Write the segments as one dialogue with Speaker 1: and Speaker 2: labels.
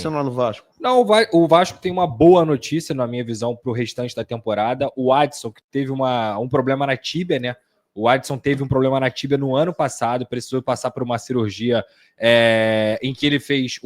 Speaker 1: Lá no Vasco.
Speaker 2: Não, o Vasco tem uma boa notícia, na minha visão, para o restante da temporada. O Adson, que teve um problema na tíbia, né? O Adson teve um problema na tíbia no ano passado, precisou passar por uma cirurgia em que ele fez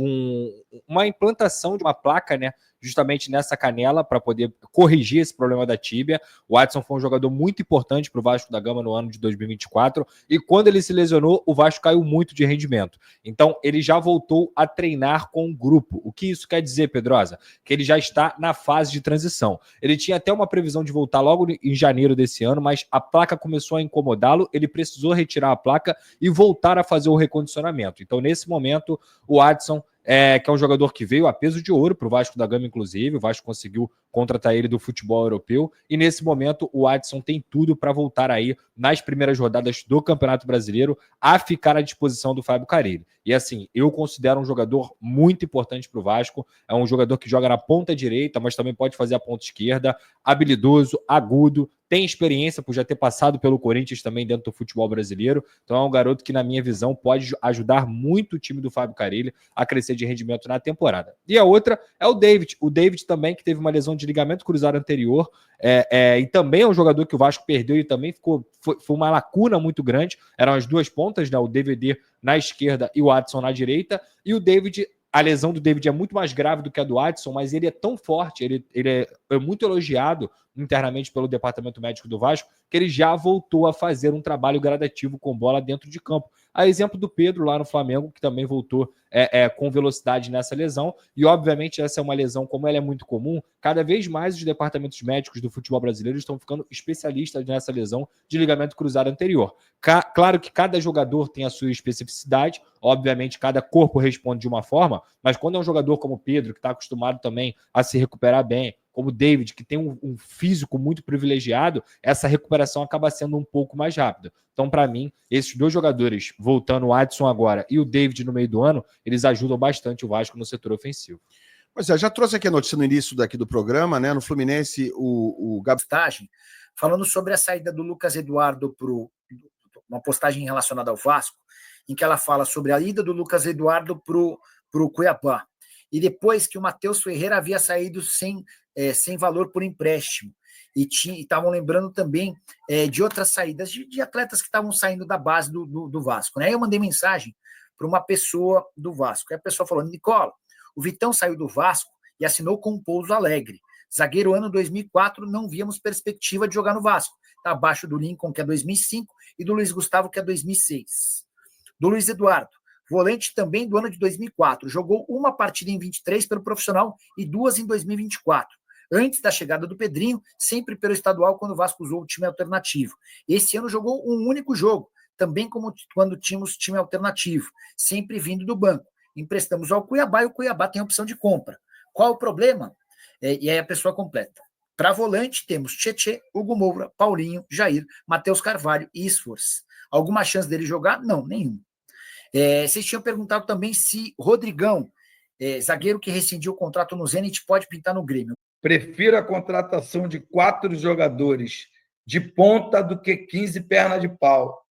Speaker 2: uma implantação de uma placa, né? Justamente nessa canela, para poder corrigir esse problema da tíbia. O Adson foi um jogador muito importante para o Vasco da Gama no ano de 2024, e quando ele se lesionou, o Vasco caiu muito de rendimento. Então, ele já voltou a treinar com o grupo. O que isso quer dizer, Pedrosa? Que ele já está na fase de transição. Ele tinha até uma previsão de voltar logo em janeiro desse ano, mas a placa começou a incomodá-lo, ele precisou retirar a placa e voltar a fazer o recondicionamento. Então, nesse momento, o Adson, que é um jogador que veio a peso de ouro para o Vasco da Gama, inclusive. O Vasco conseguiu contratar ele do futebol europeu, e nesse momento o Adson tem tudo para voltar aí nas primeiras rodadas do Campeonato Brasileiro a ficar à disposição do Fábio Carille. E assim, eu considero um jogador muito importante para o Vasco. É um jogador que joga na ponta direita, mas também pode fazer a ponta esquerda, habilidoso, agudo, tem experiência por já ter passado pelo Corinthians também dentro do futebol brasileiro. Então é um garoto que, na minha visão, pode ajudar muito o time do Fábio Carille a crescer de rendimento na temporada. E a outra é o David. O David também, que teve uma lesão de ligamento cruzado anterior, e também é um jogador que o Vasco perdeu e também foi uma lacuna muito grande. Eram as duas pontas, né? O DVD na esquerda e o Adson na direita. E o David, a lesão do David é muito mais grave do que a do Adson, mas ele é tão forte, ele é muito elogiado internamente pelo departamento médico do Vasco, que ele já voltou a fazer um trabalho gradativo com bola dentro de campo. A exemplo do Pedro lá no Flamengo, que também voltou com velocidade nessa lesão. E obviamente essa é uma lesão, como ela é muito comum, cada vez mais os departamentos médicos do futebol brasileiro estão ficando especialistas nessa lesão de ligamento cruzado anterior. Claro que cada jogador tem a sua especificidade, obviamente cada corpo responde de uma forma, mas quando é um jogador como o Pedro, que está acostumado também a se recuperar bem, como o David, que tem um físico muito privilegiado, essa recuperação acaba sendo um pouco mais rápida. Então, para mim, esses dois jogadores, voltando o Adson agora e o David no meio do ano, eles ajudam bastante o Vasco no setor ofensivo.
Speaker 1: Pois é, já trouxe aqui a notícia no início daqui do programa, né? No Fluminense, o
Speaker 3: Gabstagem, falando sobre a saída do Lucas Eduardo para uma postagem relacionada ao Vasco, em que ela fala sobre a ida do Lucas Eduardo para o Cuiabá. E depois que o Matheus Ferreira havia saído sem valor por empréstimo. E estavam lembrando também de outras saídas de atletas que estavam saindo da base do Vasco. Né? Aí eu mandei mensagem para uma pessoa do Vasco. Aí a pessoa falou: Nicola, o Vitão saiu do Vasco e assinou com o Pouso Alegre. Zagueiro ano 2004, não víamos perspectiva de jogar no Vasco. Está abaixo do Lincoln, que é 2005, e do Luiz Gustavo, que é 2006. Do Luiz Eduardo, volante também do ano de 2004. Jogou uma partida em 23 pelo profissional e 2 em 2024. Antes da chegada do Pedrinho, sempre pelo estadual, quando o Vasco usou o time alternativo. Esse ano jogou um único jogo, também como quando tínhamos time alternativo, sempre vindo do banco. Emprestamos ao Cuiabá e o Cuiabá tem a opção de compra. Qual o problema? E aí a pessoa completa. Para volante, temos Tietê, Hugo Moura, Paulinho, Jair, Matheus Carvalho e Esforço. Alguma chance dele jogar? Não, nenhuma. Vocês tinham perguntado também se Rodrigão, zagueiro que rescindiu o contrato no Zenit, pode pintar no Grêmio.
Speaker 4: Prefiro a contratação de 4 jogadores de ponta do que 15 pernas de pau.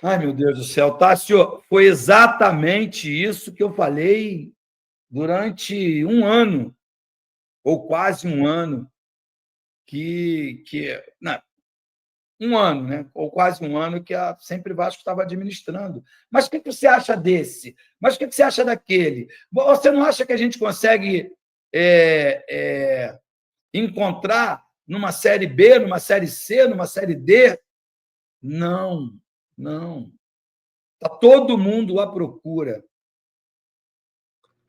Speaker 4: Ai, meu Deus do céu. Tássio, foi exatamente isso que eu falei durante um ano, ou quase um ano, um ano, né? Ou quase um ano que a Sempre Vasco estava administrando. Mas o que você acha desse? Mas o que você acha daquele? Você não acha que a gente consegue encontrar numa Série B, numa Série C, numa Série D? Não, não. Está todo mundo à procura.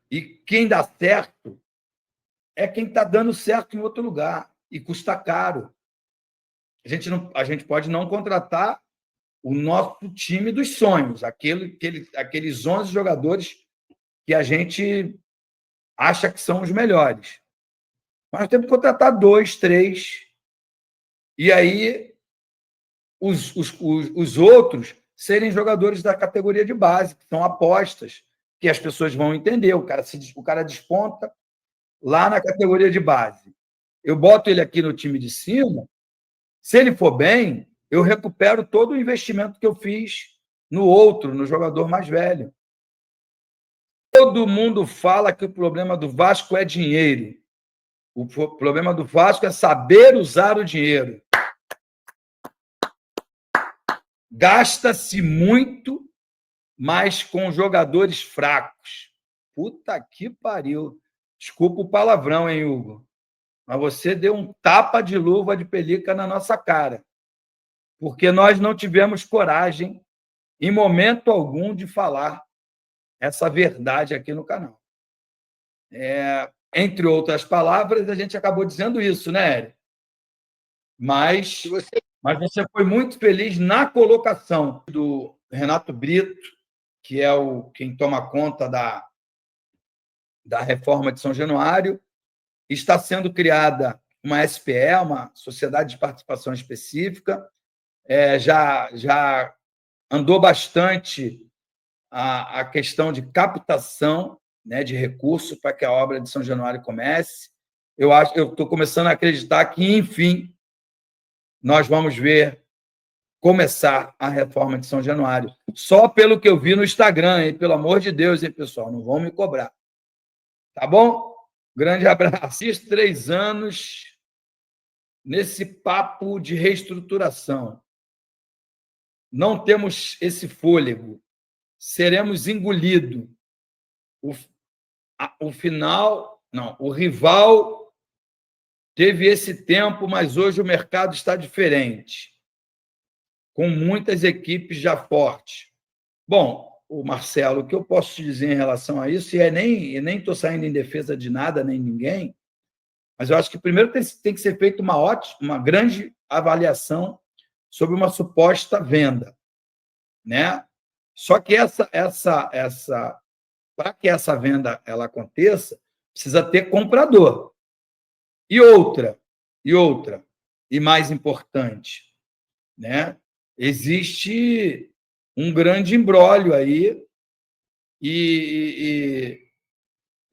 Speaker 4: E quem dá certo é quem está dando certo em outro lugar. E custa caro. A gente pode não contratar o nosso time dos sonhos, aqueles 11 jogadores que a gente acha que são os melhores. Mas temos que contratar 2, 3, e aí os outros serem jogadores da categoria de base, que são apostas, que as pessoas vão entender. O cara desponta lá na categoria de base. Eu boto ele aqui no time de cima, se ele for bem, eu recupero todo o investimento que eu fiz no jogador mais velho. Todo mundo fala que o problema do Vasco é dinheiro. O problema do Vasco é saber usar o dinheiro. Gasta-se muito, mas com jogadores fracos. Puta que pariu. Desculpa o palavrão, hein, Hugo? Mas você deu um tapa de luva de pelica na nossa cara. Porque nós não tivemos coragem, em momento algum, de falar essa verdade aqui no canal. Entre outras palavras, a gente acabou dizendo isso, né, Érico? Mas você foi muito feliz na colocação do Renato Brito, que é quem toma conta da reforma de São Januário. Está sendo criada uma SPE, uma Sociedade de Participação Específica. Já andou bastante a questão de captação, né, de recursos para que a obra de São Januário comece. Eu estou começando a acreditar que, enfim, nós vamos ver começar a reforma de São Januário. Só pelo que eu vi no Instagram, hein? Pelo amor de Deus, hein, pessoal? Não vão me cobrar. Tá bom? Grande abraço. Esses 3 anos nesse papo de reestruturação. Não temos esse fôlego. Seremos engolidos. O rival teve esse tempo, mas hoje o mercado está diferente, com muitas equipes já fortes. Bom, o Marcelo, o que eu posso te dizer em relação a isso, e nem estou saindo em defesa de nada, nem ninguém, mas eu acho que primeiro tem que ser feita uma grande avaliação sobre uma suposta venda, né? Só que para que essa venda ela aconteça, precisa ter comprador. E mais importante, né? Existe um grande imbróglio aí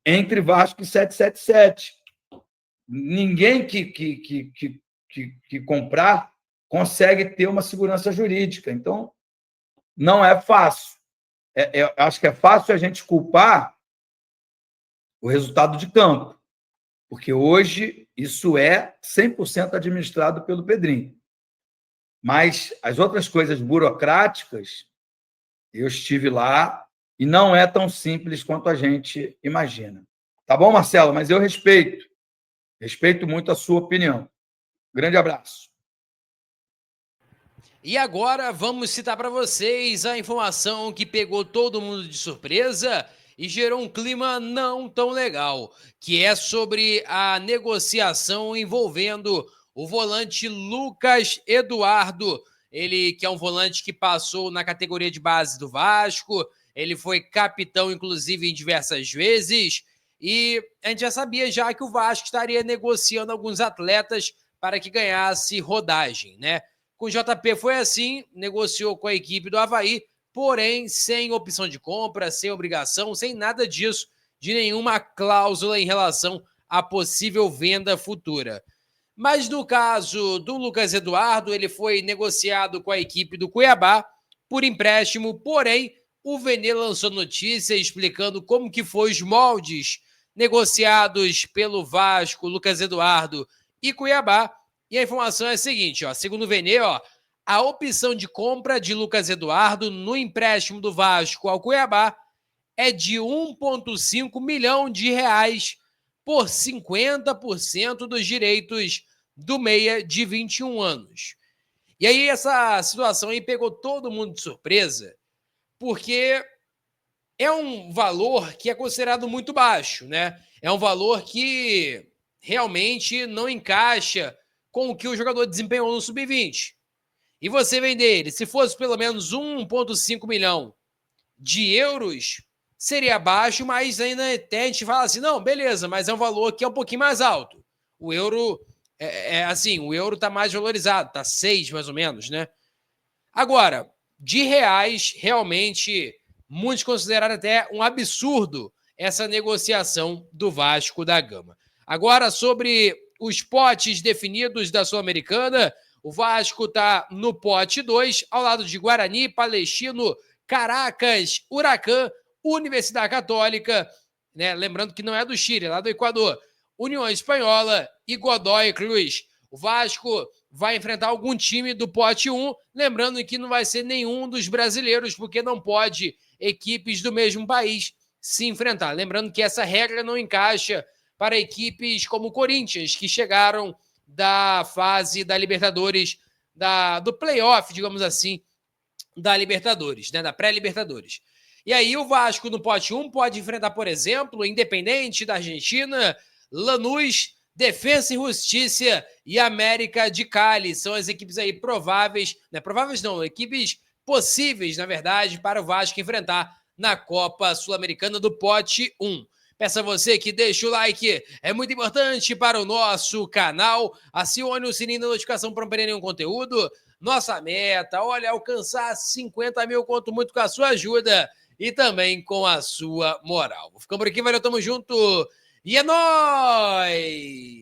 Speaker 4: entre Vasco e 777. Ninguém que comprar consegue ter uma segurança jurídica. Então, não é fácil. Eu acho que é fácil a gente culpar o resultado de campo, porque hoje isso é 100% administrado pelo Pedrinho. Mas as outras coisas burocráticas, eu estive lá e não é tão simples quanto a gente imagina. Tá bom, Marcelo? Mas eu respeito muito a sua opinião. Grande abraço.
Speaker 5: E agora vamos citar para vocês a informação que pegou todo mundo de surpresa e gerou um clima não tão legal, que é sobre a negociação envolvendo o volante Lucas Eduardo, ele que é um volante que passou na categoria de base do Vasco, ele foi capitão, inclusive, em diversas vezes, e a gente já sabia já que o Vasco estaria negociando alguns atletas para que ganhasse rodagem, né? Com o JP foi assim, negociou com a equipe do Avaí, porém sem opção de compra, sem obrigação, sem nada disso, de nenhuma cláusula em relação à possível venda futura. Mas no caso do Lucas Eduardo, ele foi negociado com a equipe do Cuiabá por empréstimo, porém o Vene lançou notícia explicando como que foi os moldes negociados pelo Vasco, Lucas Eduardo e Cuiabá. E a informação é a seguinte, segundo o Vene, a opção de compra de Lucas Eduardo no empréstimo do Vasco ao Cuiabá é de 1,5 milhão de reais por 50% dos direitos do meia de 21 anos. E aí essa situação aí pegou todo mundo de surpresa, porque é um valor que é considerado muito baixo, né? É um valor que realmente não encaixa com o que o jogador desempenhou no Sub-20. E você vender ele, se fosse pelo menos 1,5 milhão de euros, seria baixo, mas ainda até a gente fala assim, não, beleza, mas é um valor que é um pouquinho mais alto. O euro, o euro está mais valorizado, está 6 mais ou menos, né? Agora, de reais, realmente, muitos consideraram até um absurdo essa negociação do Vasco da Gama. Agora, sobre os potes definidos da Sul-Americana, o Vasco está no pote 2, ao lado de Guarani, Palestino, Caracas, Huracan, Universidade Católica, né? Lembrando que não é do Chile, é lá do Equador. União Espanhola e Godoy Cruz. O Vasco vai enfrentar algum time do pote 1, lembrando que não vai ser nenhum dos brasileiros, porque não pode equipes do mesmo país se enfrentar. Lembrando que essa regra não encaixa para equipes como o Corinthians, que chegaram da fase da Libertadores, do playoff, digamos assim, da Libertadores, né, da pré-Libertadores. E aí o Vasco no pote 1 pode enfrentar, por exemplo, Independente da Argentina, Lanús, Defensa e Justiça e América de Cali. São as equipes aí prováveis, não é prováveis não, equipes possíveis, na verdade, para o Vasco enfrentar na Copa Sul-Americana do pote 1. Peço a você que deixe o like, é muito importante para o nosso canal. Acione o sininho da notificação para não perder nenhum conteúdo. Nossa meta, olha, alcançar 50 mil, conto muito com a sua ajuda e também com a sua moral. Vou ficando por aqui, valeu, tamo junto e é nóis!